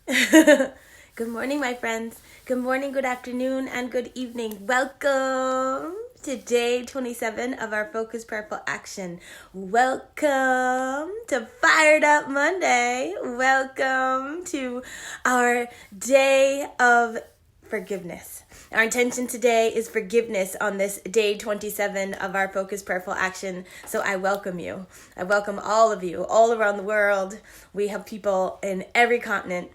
Good morning, my friends. Good morning, good afternoon, and good evening. Welcome to day 27 of our Focus Prayerful Action. Welcome to Fired Up Monday. Welcome to our day of forgiveness. Our intention today is forgiveness on this day 27 of our Focus Prayerful Action. So I welcome you. I welcome all of you all around the world. We have people in every continent.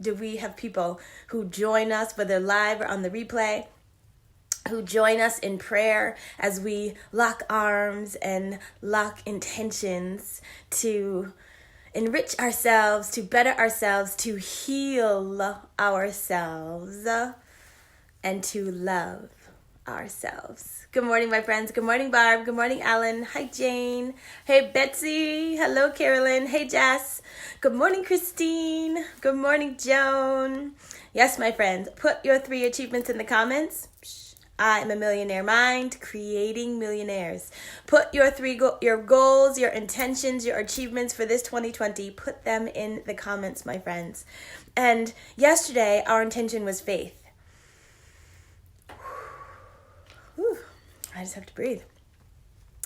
Do we have people who join us, whether live or on the replay, who join us in prayer as we lock arms and lock intentions to enrich ourselves, to better ourselves, to heal ourselves, and to love ourselves. Good morning, my friends. Good morning, Barb. Good morning, Alan. Hi, Jane. Hey, Betsy. Hello, Carolyn. Hey, Jess. Good morning, Christine. Good morning, Joan. Yes, my friends, put your 3 achievements in the comments. I am a millionaire mind, creating millionaires. Put your your goals, your intentions, your achievements for this 2020, put them in the comments, my friends. And yesterday, our intention was faith. Whew, I just have to breathe.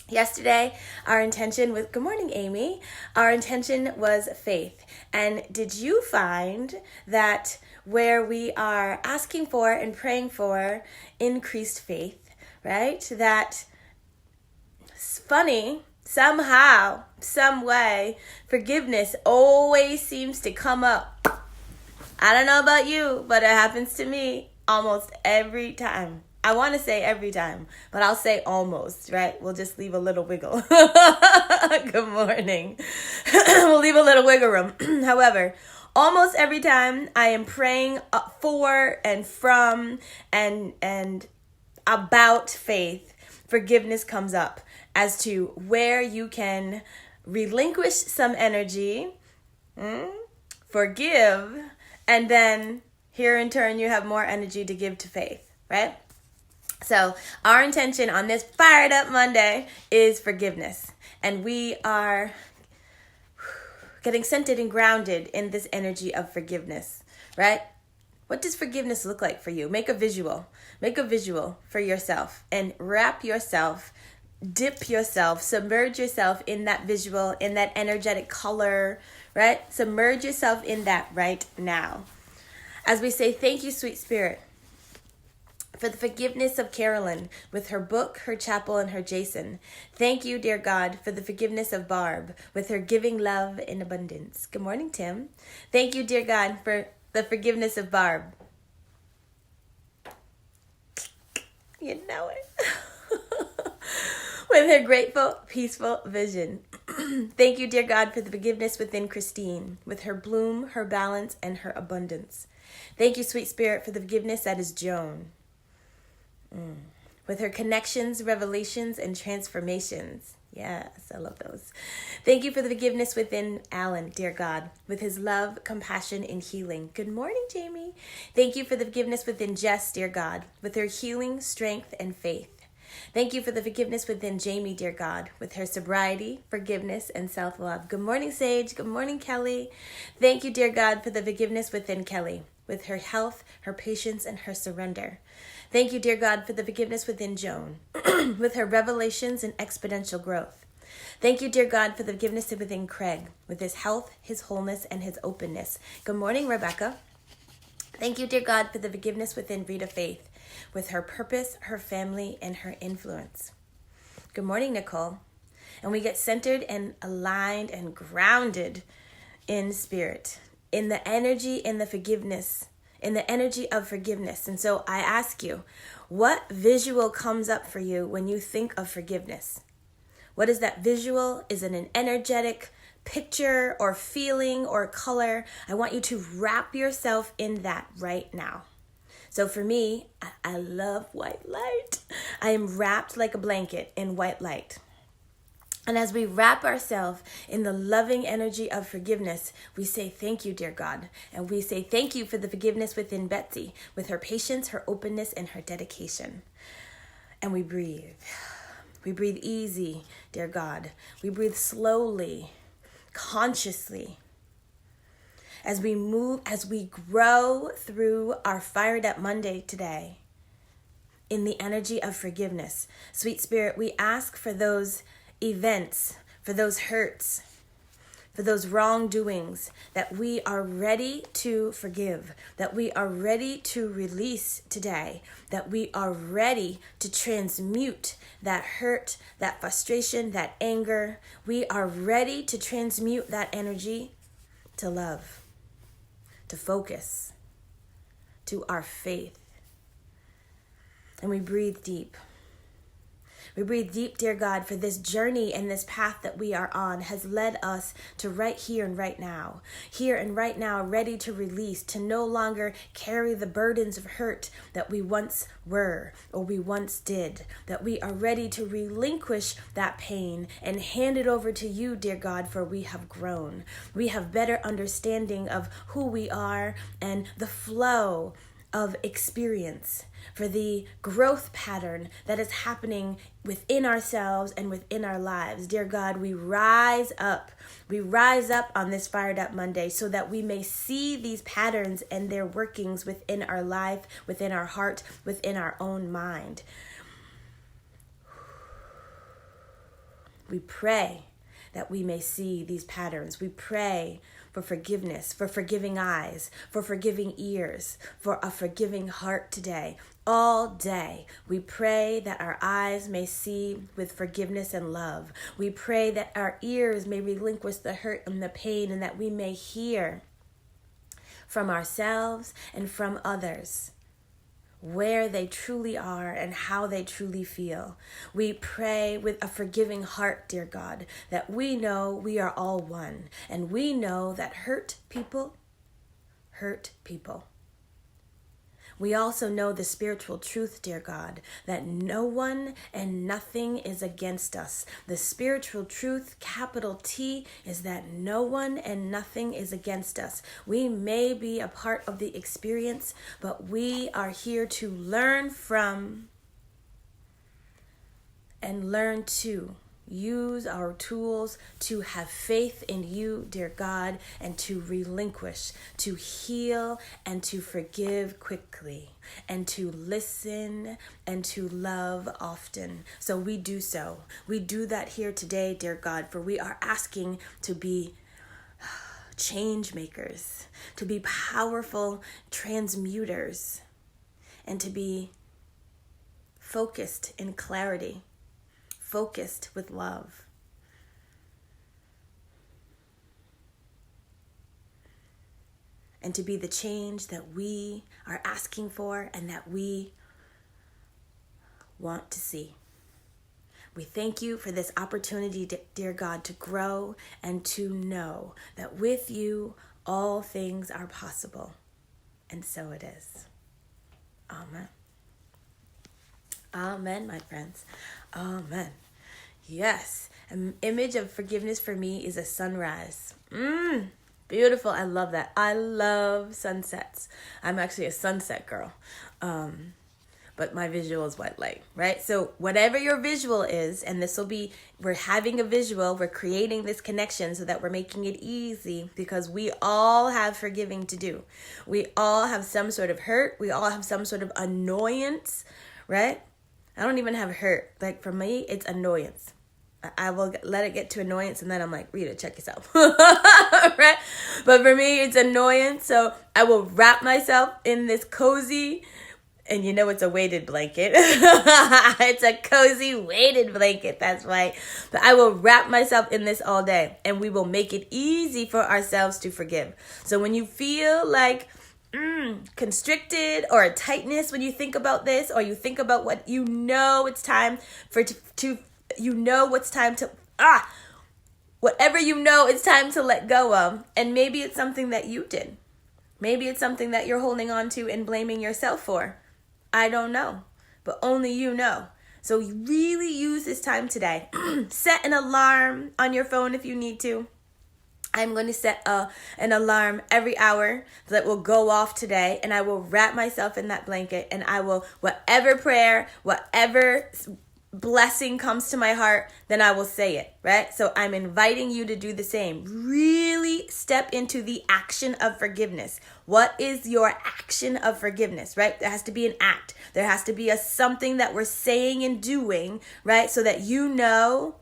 Yesterday, our intention was, good morning, Amy. Our intention was faith. And did you find that where we are asking for and praying for increased faith, right? That it's funny, somehow, some way, forgiveness always seems to come up. I don't know about you, but it happens to me almost every time. I want to say every time, but I'll say almost, right? We'll just leave a little wiggle. Good morning. We'll leave a little wiggle room. However, almost every time I am praying for and from and about faith, forgiveness comes up as to where you can relinquish some energy, forgive, and then here in turn you have more energy to give to faith, right? So our intention on this Fired Up Monday is forgiveness. And we are getting centered and grounded in this energy of forgiveness, right? What does forgiveness look like for you? Make a visual. Make a visual for yourself and wrap yourself, dip yourself, submerge yourself in that visual, in that energetic color, right? Submerge yourself in that right now. As we say, thank you, sweet spirit, for the forgiveness of Carolyn with her book, her chapel, and her Jason. Thank you, dear God, for the forgiveness of Barb with her giving love in abundance. Good morning, Tim. Thank you, dear God, for the forgiveness of Barb. You know it. With her grateful, peaceful vision. Thank you, dear God, for the forgiveness within Christine with her bloom, her balance, and her abundance. Thank you, sweet spirit, for the forgiveness that is Joan. With her connections, revelations, and transformations. Yes, I love those. Thank you for the forgiveness within Alan, dear God, with his love, compassion, and healing. Good morning, Jamie. Thank you for the forgiveness within Jess, dear God, with her healing, strength, and faith. Thank you for the forgiveness within Jamie, dear God, with her sobriety, forgiveness, and self-love. Good morning, Sage. Good morning, Kelly. Thank you, dear God, for the forgiveness within Kelly, with her health, her patience, and her surrender. Thank you, dear God, for the forgiveness within Joan, with her revelations and exponential growth. Thank you, dear God, for the forgiveness within Craig, with his health, his wholeness, and his openness. Good morning, Rebecca. Thank you, dear God, for the forgiveness within Rita Faith, with her purpose, her family, and her influence. Good morning, Nicole. And we get centered and aligned and grounded in spirit, in the energy, in the forgiveness, in the energy of forgiveness. And so I ask you, what visual comes up for you when you think of forgiveness? What is that visual? Is it an energetic picture or feeling or color? I want you to wrap yourself in that right now. So for me, I love white light. I am wrapped like a blanket in white light. And as we wrap ourselves in the loving energy of forgiveness, we say, thank you, dear God. And we say, thank you for the forgiveness within Betsy, with her patience, her openness, and her dedication. And we breathe. We breathe easy, dear God. We breathe slowly, consciously. as we move, as we grow through our Fired Up Monday today in the energy of forgiveness. Sweet Spirit, we ask for those events, for those hurts, for those wrongdoings, that we are ready to forgive, that we are ready to release today, that we are ready to transmute that hurt, that frustration, that anger. We are ready to transmute that energy to love, to focus, to our faith. And we breathe deep. We breathe deep, dear God, for this journey and this path that we are on has led us to right here and right now. Here and right now, ready to release, to no longer carry the burdens of hurt that we once were or we once did. That we are ready to relinquish that pain and hand it over to you, dear God, for we have grown. We have better understanding of who we are and the flow of experience, for the growth pattern that is happening within ourselves and within our lives. Dear God, we rise up. We rise up on this Fired Up Monday so that we may see these patterns and their workings within our life, within our heart, within our own mind. We pray that we may see these patterns. We pray for forgiveness, for forgiving eyes, for forgiving ears, for a forgiving heart today. All day, we pray that our eyes may see with forgiveness and love. We pray that our ears may relinquish the hurt and the pain, and that we may hear from ourselves and from others where they truly are and how they truly feel. We pray with a forgiving heart, dear God, that we know we are all one, and we know that hurt people hurt people. We also know the spiritual truth, dear God, that no one and nothing is against us. The spiritual truth, capital T, is that no one and nothing is against us. We may be a part of the experience, but we are here to learn from and learn to use our tools to have faith in you, dear God, and to relinquish, to heal, and to forgive quickly, and to listen, and to love often. So we do so. We do that here today, dear God, for we are asking to be change makers, to be powerful transmuters, and to be focused in clarity, focused with love. And to be the change that we are asking for and that we want to see. We thank you for this opportunity, dear God, to grow and to know that with you all things are possible. And so it is. Amen. Amen, my friends. Amen. Yes. An image of forgiveness for me is a sunrise. Beautiful. I love that. I love sunsets. I'm actually a sunset girl. But my visual is white light, right? So whatever your visual is, and this will be, we're having a visual, we're creating this connection so that we're making it easy, because we all have forgiving to do. We all have some sort of hurt. We all have some sort of annoyance, right? I don't even have hurt. Like for me, it's annoyance. I will let it get to annoyance, and then I'm like, Rita, check yourself. Right? But for me, it's annoyance. So I will wrap myself in this cozy, and you know it's a weighted blanket. It's a cozy weighted blanket. That's right. But I will wrap myself in this all day, and we will make it easy for ourselves to forgive. So when you feel like constricted or a tightness when you think about this, or you think about what you know it's time for whatever you know it's time to let go of, and maybe it's something that you did. Maybe it's something that you're holding on to and blaming yourself for. I don't know, but only you know. So you really use this time today. Set an alarm on your phone if you need to. I'm going to set an alarm every hour that will go off today, and I will wrap myself in that blanket, and I will, whatever prayer, whatever blessing comes to my heart, then I will say it, right? So I'm inviting you to do the same. Really step into the action of forgiveness. What is your action of forgiveness, right? There has to be an act. There has to be a something that we're saying and doing, right? So that you know,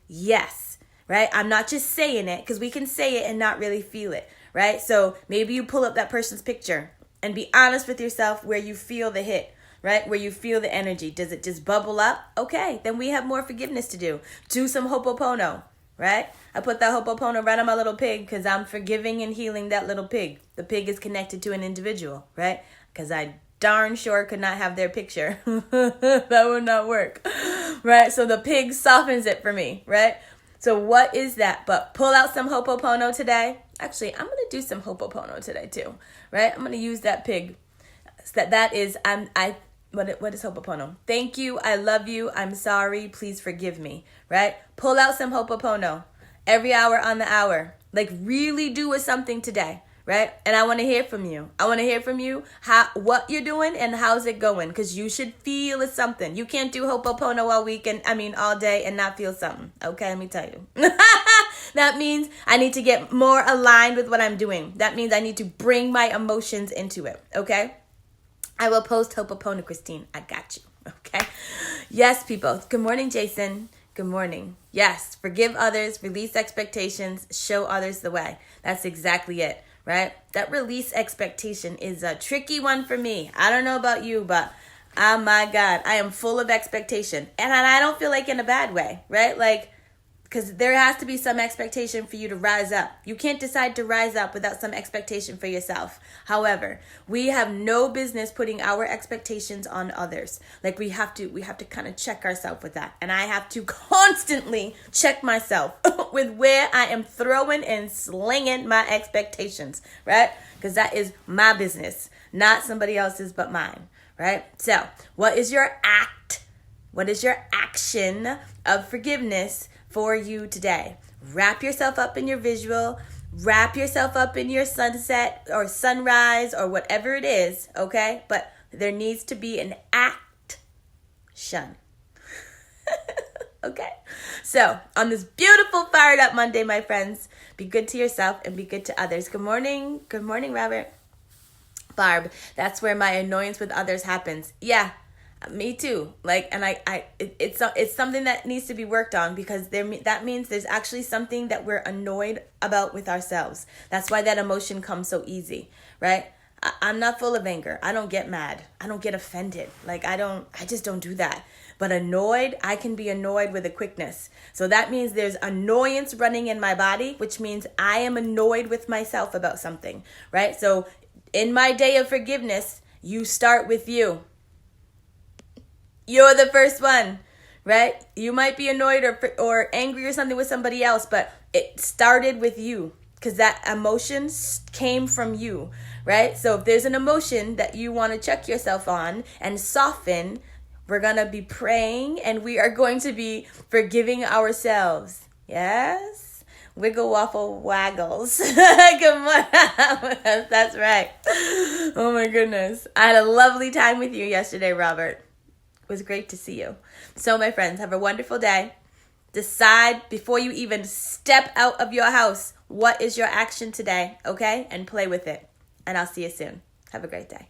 yes, right? I'm not just saying it, because we can say it and not really feel it, right? So maybe you pull up that person's picture and be honest with yourself where you feel the hit, right? Where you feel the energy. Does it just bubble up? Okay, then we have more forgiveness to do. Do some Ho'oponopono, right? I put that Ho'oponopono right on my little pig because I'm forgiving and healing that little pig. The pig is connected to an individual, right? Because I darn sure could not have their picture. That would not work, right? So the pig softens it for me, right? So what is that? But pull out some Ho'oponopono today. Actually, I'm going to do some Ho'oponopono today too, right? I'm going to use that pig. That is, what is Ho'oponopono? Thank you. I love you. I'm sorry. Please forgive me. Right? Pull out some Ho'oponopono every hour on the hour. Like really do something today. Right? And I want to hear from you. I want to hear from you what you're doing and how's it going. Because you should feel something. You can't do Ho'oponopono all day and not feel something. Okay, let me tell you. That means I need to get more aligned with what I'm doing. That means I need to bring my emotions into it. Okay? I will post Ho'oponopono, Christine. I got you. Okay? Yes, people. Good morning, Jason. Good morning. Yes, forgive others, release expectations, show others the way. That's exactly it, right? That release expectation is a tricky one for me. I don't know about you, but oh my God, I am full of expectation. And I don't feel like in a bad way, right? Like, because there has to be some expectation for you to rise up. You can't decide to rise up without some expectation for yourself. However, we have no business putting our expectations on others. Like we have to kind of check ourselves with that. And I have to constantly check myself with where I am throwing and slinging my expectations, right? Because that is my business, not somebody else's but mine, right? So what is your act? What is your action of forgiveness for you today? Wrap yourself up in your visual, wrap yourself up in your sunset or sunrise or whatever it is, okay? But there needs to be an action. Okay? So, on this beautiful Fired Up Monday, my friends, be good to yourself and be good to others. Good morning. Good morning, Robert. Barb, that's where my annoyance with others happens. Yeah. Me too. Like, and it's something that needs to be worked on because that means there's actually something that we're annoyed about with ourselves. That's why that emotion comes so easy, right? I'm not full of anger. I don't get mad. I don't get offended. Like, I just don't do that. But annoyed, I can be annoyed with a quickness. So that means there's annoyance running in my body, which means I am annoyed with myself about something, right? So in my day of forgiveness, you start with you. You're the first one, right? You might be annoyed or angry or something with somebody else, but it started with you because that emotion came from you, right? So if there's an emotion that you want to check yourself on and soften, we're going to be praying and we are going to be forgiving ourselves. Yes? Wiggle, waffle, waggles. Good morning. That's right. Oh my goodness. I had a lovely time with you yesterday, Robert. It was great to see you. So, my friends, have a wonderful day. Decide before you even step out of your house, what is your action today, okay? And play with it. And I'll see you soon. Have a great day.